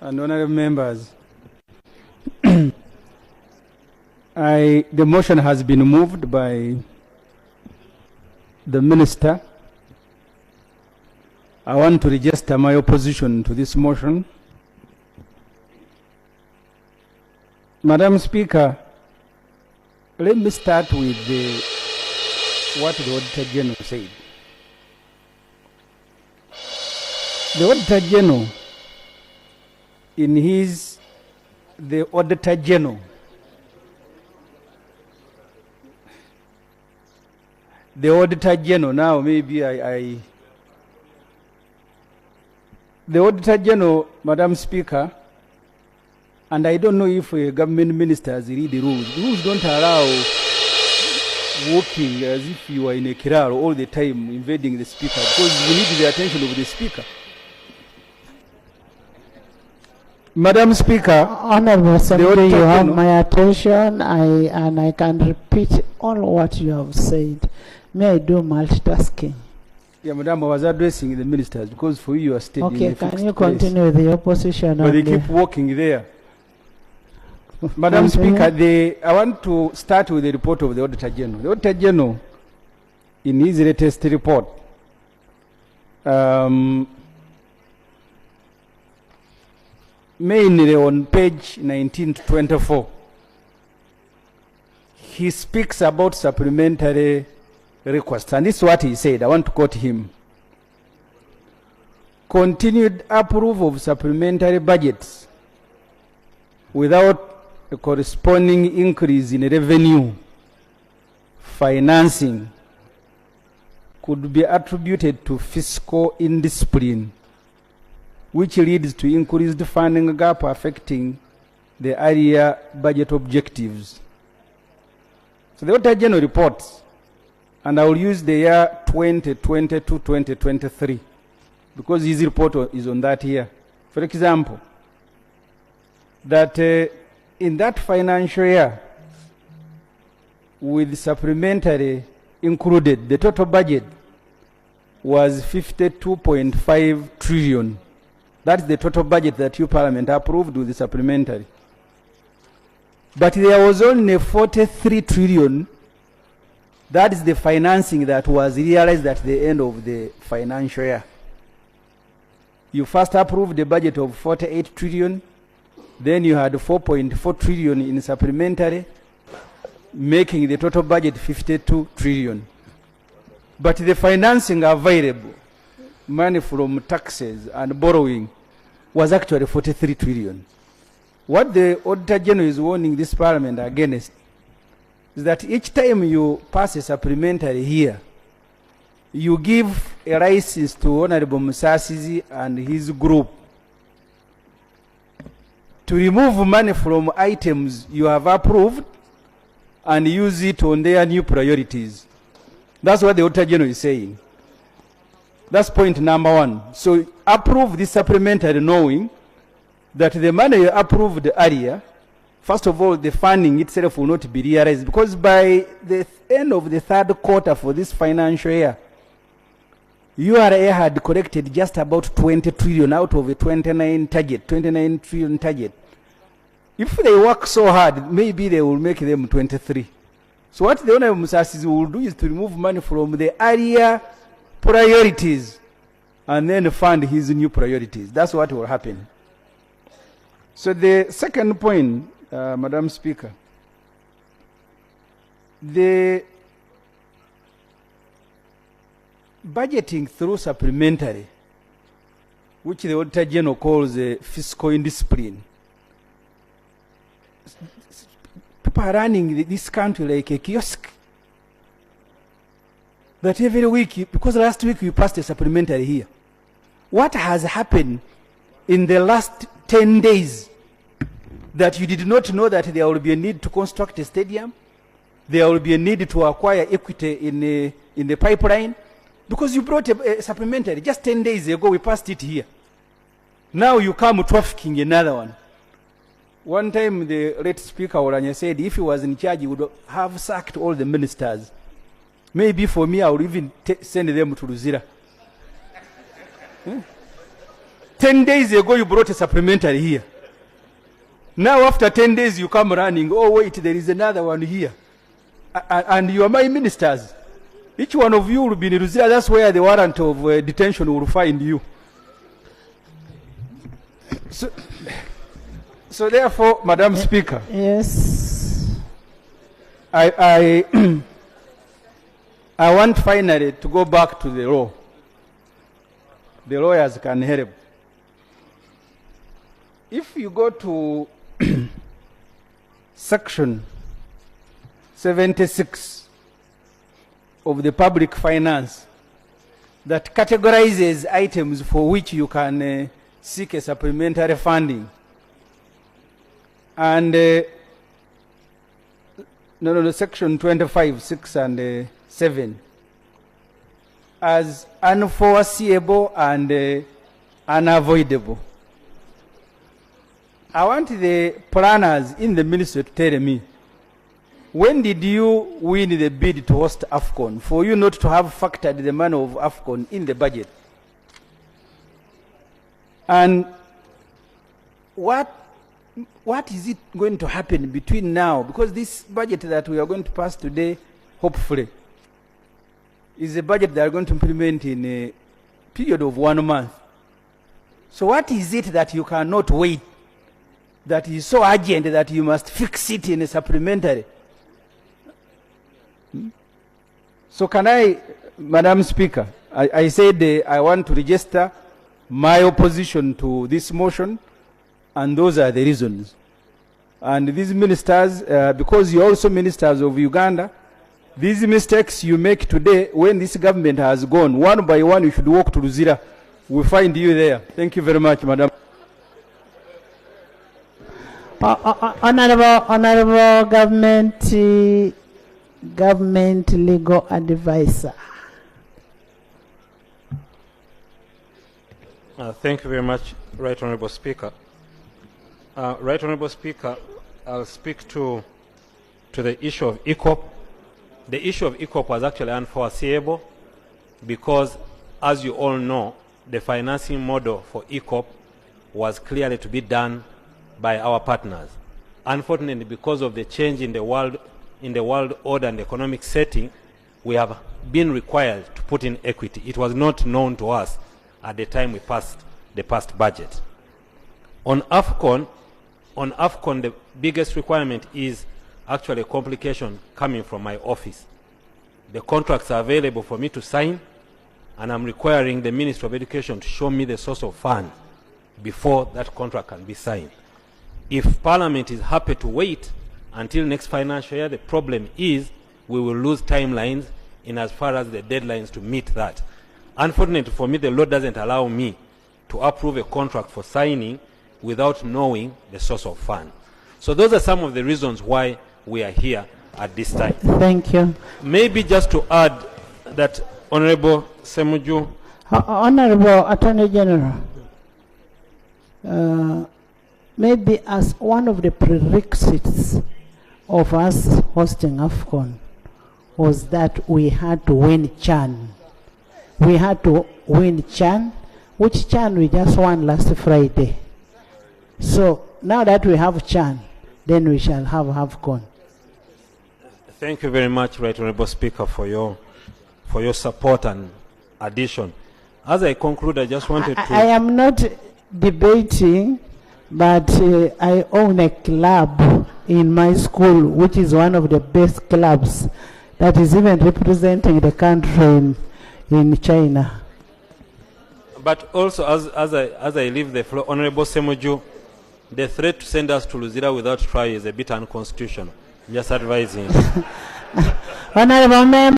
and honorable members, the motion has been moved by the minister. I want to register my opposition to this motion. Madam Speaker, let me start with what the Auditor General said. The Auditor General, the Auditor General, the Auditor General, now maybe the Auditor General, Madam Speaker, and I don't know if government ministers read the rules. The rules don't allow walking as if you are in a kiraro all the time, invading the speaker, because you need the attention of the speaker. Madam Speaker, Honorable Ssemujju, you have my attention, and I can repeat all what you have said. May I do multitasking? Yeah, Madam, I was addressing the ministers because for you are staying. Okay, can you continue with the opposition? But they keep walking there. Madam Speaker, I want to start with the report of the Auditor General. The Auditor General, in his latest report, mainly on page 19 to 24, he speaks about supplementary requests, and this is what he said. I want to quote him. Continued approval of supplementary budgets without a corresponding increase in revenue financing could be attributed to fiscal indiscipline, which leads to increased funding gap affecting the area budget objectives. So the Auditor General reports, and I will use the year 2020 to 2023 because his report is on that year. For example, that in that financial year, with supplementary included, the total budget was 52.5 trillion. That's the total budget that you Parliament approved with the supplementary. But there was only 43 trillion. That is the financing that was realized at the end of the financial year. You first approved the budget of 48 trillion. Then you had 4.4 trillion in supplementary, making the total budget 52 trillion. But the financing available, money from taxes and borrowing, was actually 43 trillion. What the Auditor General is warning this Parliament against is that each time you pass a supplementary here, you give a license to Honorable Musasizi and his group to remove money from items you have approved and use it on their new priorities. That's what the Auditor General is saying. That's point number one. So approve this supplementary knowing that the money you approved earlier, first of all, the funding itself will not be realized because by the end of the third quarter for this financial year, URA had collected just about 20 trillion out of a 29 trillion target. If they work so hard, maybe they will make them 23. So what the Honorable Musasizi will do is to remove money from the area priorities and then fund his new priorities. That's what will happen. So the second point, Madam Speaker, the budgeting through supplementary, which the Auditor General calls fiscal indiscipline. People are running this country like a kiosk. That every week, because last week we passed a supplementary here. What has happened in the last 10 days that you did not know that there will be a need to construct a stadium? There will be a need to acquire equity in the pipeline? Because you brought a supplementary just 10 days ago, we passed it here. Now you come trafficking another one. One time the late Speaker Oranya said if he was in charge, he would have sacked all the ministers. Maybe for me, I would even send them to Luzira. 10 days ago you brought a supplementary here. Now after 10 days you come running, oh wait, there is another one here. And you are my ministers. Each one of you will be in Ruzira. That's where the warrant of detention will find you. So therefore, Madam Speaker. Yes. I want finally to go back to the law. The lawyers can help. If you go to section 76 of the public finance that categorizes items for which you can seek a supplementary funding. And section 25, 6 and 7 as unforeseeable and unavoidable. I want the planners in the ministry to tell me, when did you win the bid to host AFCON for you not to have factored the money of AFCON in the budget? And what is it going to happen between now? Because this budget that we are going to pass today, hopefully, is a budget that are going to implement in a period of 1 month. So what is it that you cannot wait, that is so urgent that you must fix it in a supplementary? So can I, Madam Speaker, I said I want to register my opposition to this motion, and those are the reasons. And these ministers, because you're also ministers of Uganda, these mistakes you make today, when this government has gone, one by one you should walk to Luzira. We'll find you there. Thank you very much, Madam. Honorable government legal advisor. Thank you very much, Right Honorable Speaker. Right Honorable Speaker, I'll speak to the issue of ECOP. The issue of ECOP was actually unforeseeable because, as you all know, the financing model for ECOP was clearly to be done by our partners. Unfortunately, because of the change in the world order and economic setting, we have been required to put in equity. It was not known to us at the time we passed the past budget. On AFCON, the biggest requirement is actually a complication coming from my office. The contracts are available for me to sign, and I'm requiring the Ministry of Education to show me the source of funds before that contract can be signed. If Parliament is happy to wait until next financial year, the problem is we will lose timelines in as far as the deadlines to meet that. Unfortunately for me, the law doesn't allow me to approve a contract for signing without knowing the source of funds. So those are some of the reasons why we are here at this time. Thank you. Maybe just to add that, Honorable Ssemujju. Honorable Attorney General, maybe as one of the prerequisites of us hosting AFCON was that we had to win CHAN. We had to win CHAN, which CHAN we just won last Friday. So now that we have CHAN, then we shall have AFCON. Thank you very much, Right Honorable Speaker, for your support and addition. As I conclude, I just wanted to... I am not debating, but I own a club in my school, which is one of the best clubs that is even representing the country in China. But also, as I leave the floor, Honorable Ssemujju, the threat to send us to Luzira without trial is a bit unconstitutional. Just advising. Honorable Member.